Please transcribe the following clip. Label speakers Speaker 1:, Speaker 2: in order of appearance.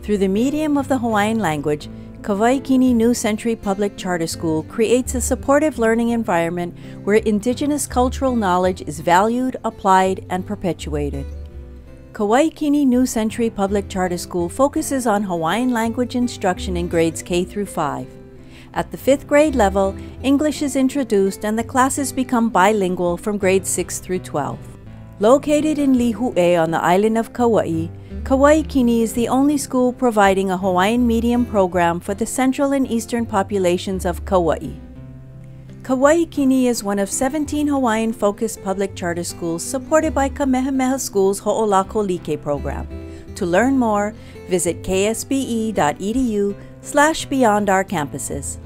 Speaker 1: Through the medium of the Hawaiian language, Kawaikini New Century Public Charter School creates a supportive learning environment where Indigenous cultural knowledge is valued, applied, and perpetuated. Kawaikini New Century Public Charter School focuses on Hawaiian language instruction in grades K through 5. At the 5th grade level, English is introduced and the classes become bilingual from grades 6 through 12. Located in Lihue on the island of Kauai, Kawaikini is the only school providing a Hawaiian medium program for the central and eastern populations of Kauai. Kawaikini is one of 17 Hawaiian-focused public charter schools supported by Kamehameha School's Ho'olakolike program. To learn more, visit ksbe.edu/beyond our campuses.